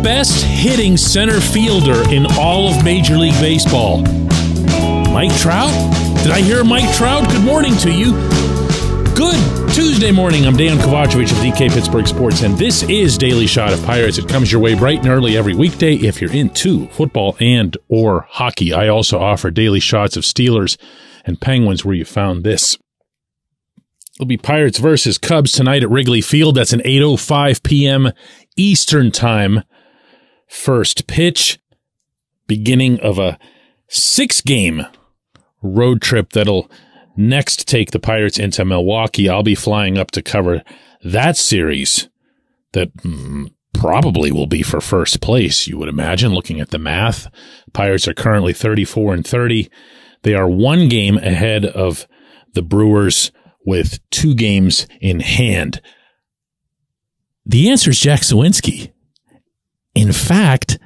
best hitting center fielder in all of Major League Baseball? Mike Trout? Did I hear Mike Trout? Good morning to you. Good Tuesday morning. I'm Dejan Kovacevic of DK Pittsburgh Sports, and this is Daily Shot of Pirates. It comes your way bright and early every weekday if you're into football and or hockey. I also offer daily shots of Steelers and Penguins where you found this. It'll be Pirates versus Cubs tonight at Wrigley Field. That's an 8:05 p.m. Eastern Time. First pitch. Beginning of a 6-game road trip that'll next take the Pirates into Milwaukee. I'll be flying up to cover that series that probably will be for first place, you would imagine, looking at the math. Pirates are currently 34-30. They are 1 game ahead of the Brewers with 2 games in hand. The answer is Jack Suwinski. In fact,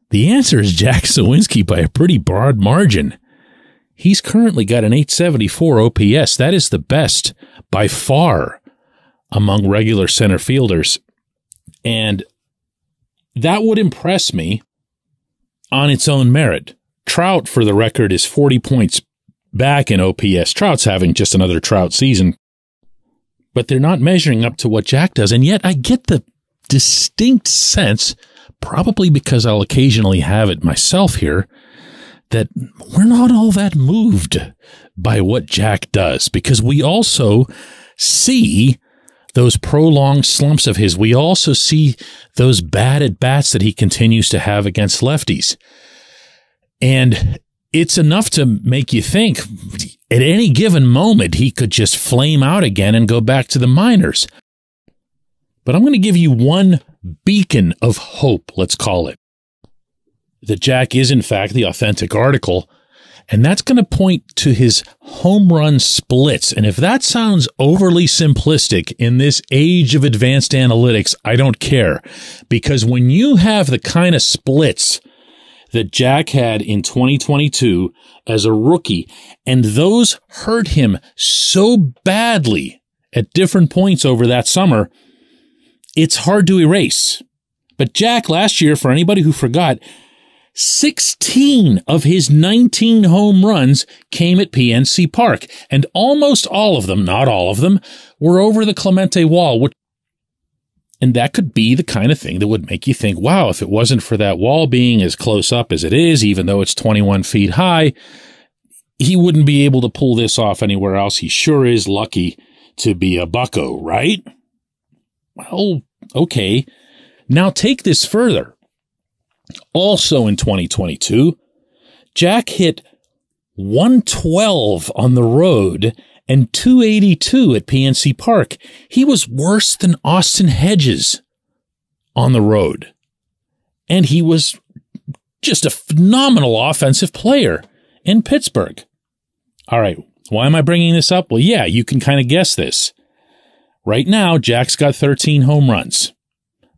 the answer is Jack Suwinski by a pretty broad margin. He's currently got an 874 OPS. That is the best by far among regular center fielders. And that would impress me on its own merit. Trout, for the record, is 40 points back in OPS. Trout's having just another Trout season. But they're not measuring up to what Jack does. And yet I get the distinct sense, probably because I'll occasionally have it myself here, that we're not all that moved by what Jack does, because we also see those prolonged slumps of his. We also see those bad at-bats that he continues to have against lefties. And it's enough to make you think at any given moment he could just flame out again and go back to the minors. But I'm going to give you one beacon of hope, let's call it, that Jack is, in fact, the authentic article, and that's going to point to his home run splits. And if that sounds overly simplistic in this age of advanced analytics, I don't care, because when you have the kind of splits that Jack had in 2022 as a rookie, and those hurt him so badly at different points over that summer, it's hard to erase. But Jack last year, for anybody who forgot, 16 of his 19 home runs came at PNC Park, and almost all of them, not all of them, were over the Clemente wall. And that could be the kind of thing that would make you think, wow, if it wasn't for that wall being as close up as it is, even though it's 21 feet high, he wouldn't be able to pull this off anywhere else. He sure is lucky to be a bucko, right? Well, okay. Now take this further. Also in 2022, Jack hit 112 on the road and 282 at PNC Park. He was worse than Austin Hedges on the road. And he was just a phenomenal offensive player in Pittsburgh. All right, why am I bringing this up? Well, yeah, you can kind of guess this. Right now, Jack's got 13 home runs.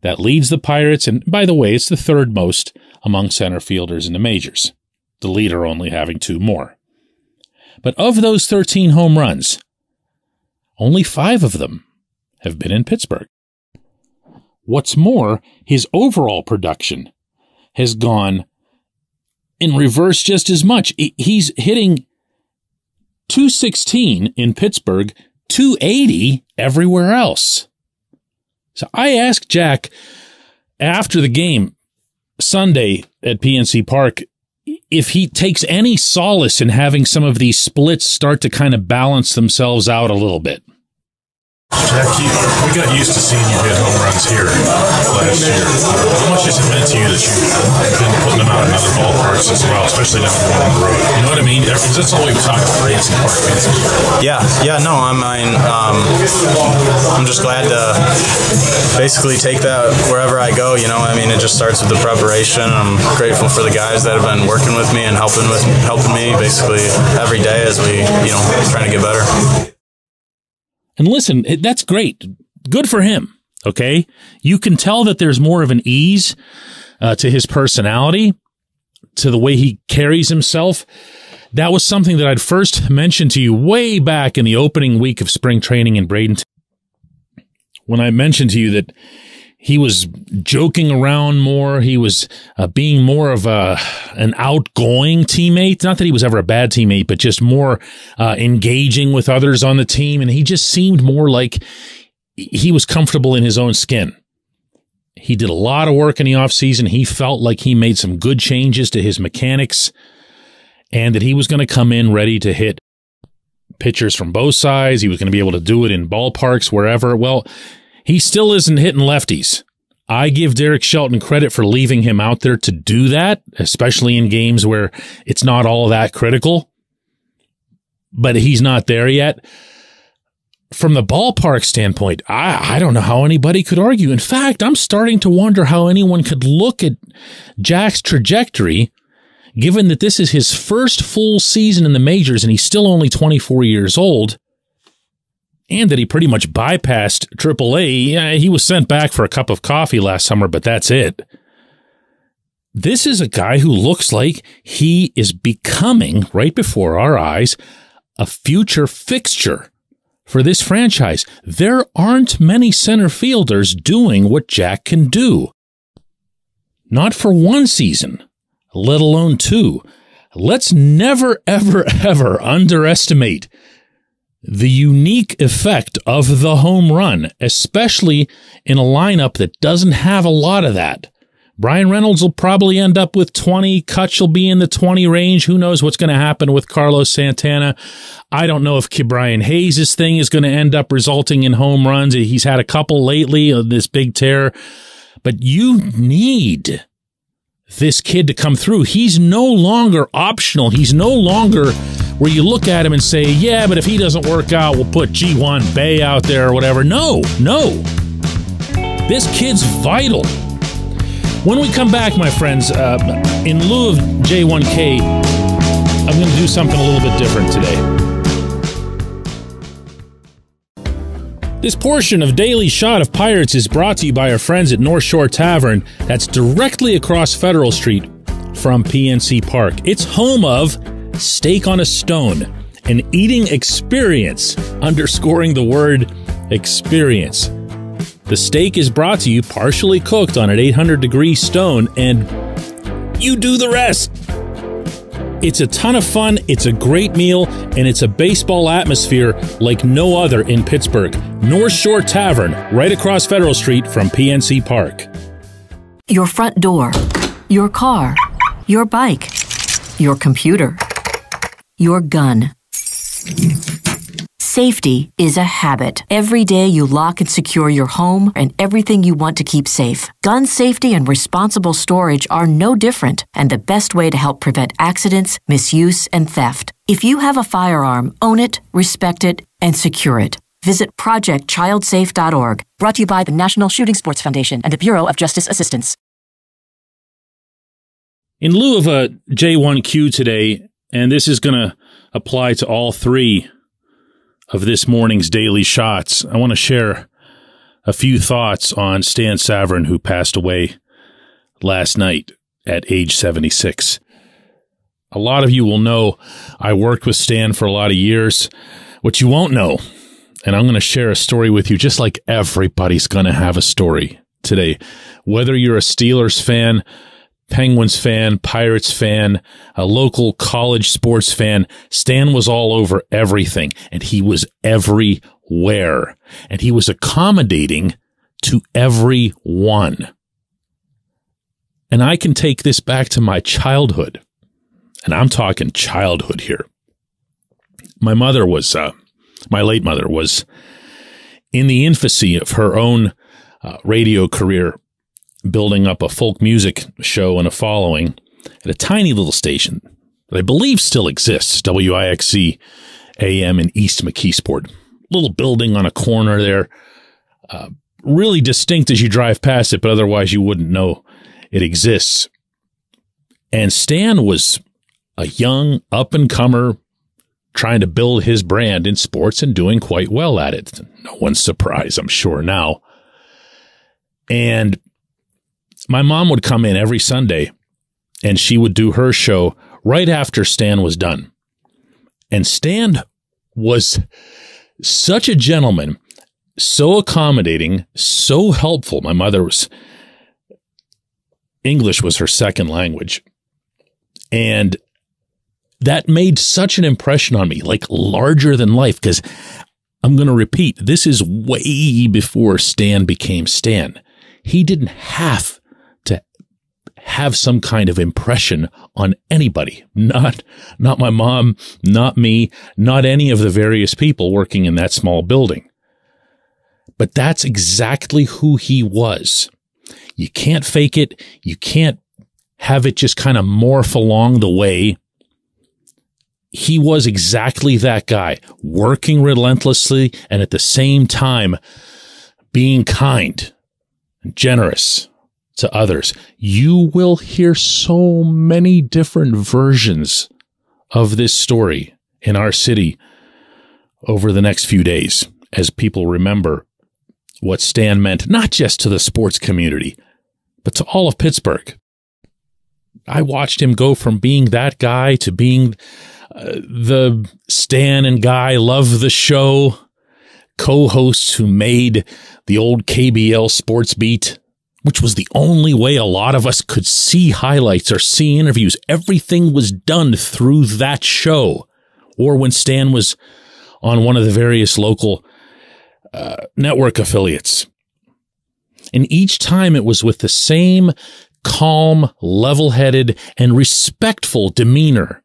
That leads the Pirates, and by the way, it's the third most among center fielders in the majors, the leader only having 2 more. But of those 13 home runs, only 5 of them have been in Pittsburgh. What's more, his overall production has gone in reverse just as much. He's hitting 216 in Pittsburgh, 280 everywhere else. So I asked Jack after the game Sunday at PNC Park if he takes any solace in having some of these splits start to kind of balance themselves out a little bit. Jack, we got used to seeing you hit home runs here last year. How much has it meant to you that you've been putting them out in other ballparks as well, especially down the road? You know what I mean? Because that's all we've talked about, PNC Park. No, I'm just glad to basically take that wherever I go. You know, I mean, it just starts with the preparation. I'm grateful for the guys that have been working with me and helping me basically every day as we, trying to get better. And listen, that's great. Good for him, okay? You can tell that there's more of an ease to his personality, to the way he carries himself. That was something that I'd first mentioned to you way back in the opening week of spring training in Bradenton, when I mentioned to you that He was joking around more. He was being more of an outgoing teammate. Not that he was ever a bad teammate, but just more engaging with others on the team. And he just seemed more like he was comfortable in his own skin. He did a lot of work in the offseason. He felt like he made some good changes to his mechanics and that he was going to come in ready to hit pitchers from both sides. He was going to be able to do it in ballparks, wherever. Well, he still isn't hitting lefties. I give Derek Shelton credit for leaving him out there to do that, especially in games where it's not all that critical. But he's not there yet. From the ballpark standpoint, I don't know how anybody could argue. In fact, I'm starting to wonder how anyone could look at Jack's trajectory, given that this is his first full season in the majors and he's still only 24 years old, and that he pretty much bypassed AAA. He was sent back for a cup of coffee last summer, but that's it. This is a guy who looks like he is becoming, right before our eyes, a future fixture for this franchise. There aren't many center fielders doing what Jack can do. Not for one season, let alone two. Let's never, ever, ever underestimate the unique effect of the home run, especially in a lineup that doesn't have a lot of that. Brian Reynolds will probably end up with 20. Kutch will be in the 20 range. Who knows what's going to happen with Carlos Santana? I don't know if Brian Hayes' thing is going to end up resulting in home runs. He's had a couple lately of this big tear. But you need this kid to come through. He's no longer optional. He's no longer where you look at him and say, yeah, but if he doesn't work out, we'll put Ji-Hwan Bae out there or whatever. No. This kid's vital. When we come back, my friends, in lieu of J1K, I'm going to do something a little bit different today. This portion of Daily Shot of Pirates is brought to you by our friends at North Shore Tavern. That's directly across Federal Street from PNC Park. It's home of Steak on a Stone, an eating experience, underscoring the word experience. The steak is brought to you partially cooked on an 800-degree stone, and you do the rest. It's a ton of fun, it's a great meal, and it's a baseball atmosphere like no other in Pittsburgh. North Shore Tavern, right across Federal Street from PNC Park. Your front door, your car, your bike, your computer, your gun. Safety is a habit. Every day you lock and secure your home and everything you want to keep safe. Gun safety and responsible storage are no different and the best way to help prevent accidents, misuse, and theft. If you have a firearm, own it, respect it, and secure it. Visit ProjectChildSafe.org. Brought to you by the National Shooting Sports Foundation and the Bureau of Justice Assistance. In lieu of a J1Q today, and this is going to apply to all three of this morning's Daily Shots, I want to share a few thoughts on Stan Savran, who passed away last night at age 76. A lot of you will know I worked with Stan for a lot of years. What you won't know, and I'm going to share a story with you, just like everybody's going to have a story today. Whether you're a Steelers fan, Penguins fan, Pirates fan, a local college sports fan, Stan was all over everything, and he was everywhere, and he was accommodating to everyone. And I can take this back to my childhood, and I'm talking childhood here. My mother was, my late mother was in the infancy of her own radio career, building up a folk music show and a following at a tiny little station that I believe still exists, WIXC AM in East McKeesport. Little building on a corner there, really distinct as you drive past it, but otherwise you wouldn't know it exists. And Stan was a young up-and-comer trying to build his brand in sports and doing quite well at it. No one's surprised, I'm sure, now. And my mom would come in every Sunday, and she would do her show right after Stan was done. And Stan was such a gentleman, so accommodating, so helpful. My mother was, English was her second language. And that made such an impression on me, like larger than life, because I'm going to repeat, this is way before Stan became Stan. He didn't have to have some kind of impression on anybody. Not my mom, not me, not any of the various people working in that small building. But that's exactly who he was. You can't fake it. You can't have it just kind of morph along the way. He was exactly that guy, working relentlessly and at the same time being kind and generous to others. You will hear so many different versions of this story in our city over the next few days as people remember what Stan meant, not just to the sports community, but to all of Pittsburgh. I watched him go from being that guy to being the Stan and Guy Love the Show co-hosts who made the old KBL sports beat, which was the only way a lot of us could see highlights or see interviews. Everything was done through that show, or when Stan was on one of the various local network affiliates. And each time it was with the same calm, level-headed, and respectful demeanor.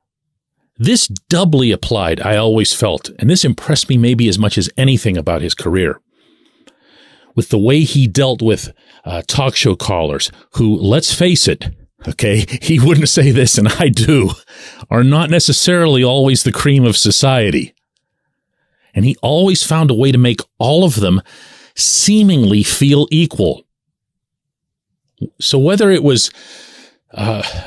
This doubly applied, I always felt, and this impressed me maybe as much as anything about his career, with the way he dealt with talk show callers who, let's face it, okay, he wouldn't say this, and I do, are not necessarily always the cream of society. And he always found a way to make all of them seemingly feel equal. So whether it was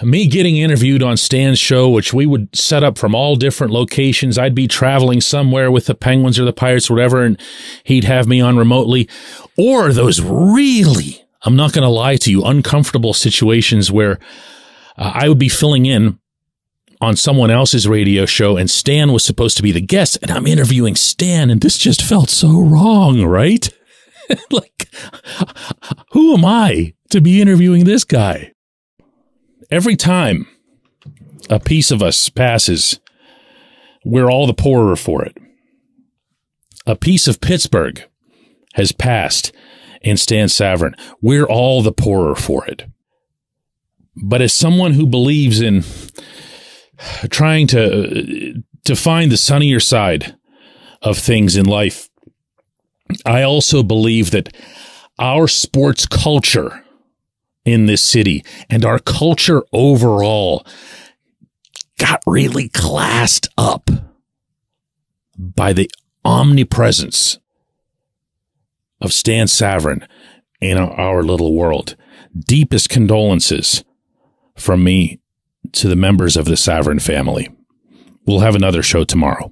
me getting interviewed on Stan's show, which we would set up from all different locations, I'd be traveling somewhere with the Penguins or the Pirates or whatever, and he'd have me on remotely, or those really, I'm not going to lie to you, uncomfortable situations where I would be filling in on someone else's radio show and Stan was supposed to be the guest and I'm interviewing Stan and this just felt so wrong, right? Like, who am I to be interviewing this guy? Every time a piece of us passes, we're all the poorer for it. A piece of Pittsburgh has passed in Stan Savran. We're all the poorer for it. But as someone who believes in trying to find the sunnier side of things in life, I also believe that our sports culture in this city and our culture overall got really classed up by the omnipresence of Stan Savran in our little world. Deepest condolences from me to the members of the Savran family. We'll have another show tomorrow.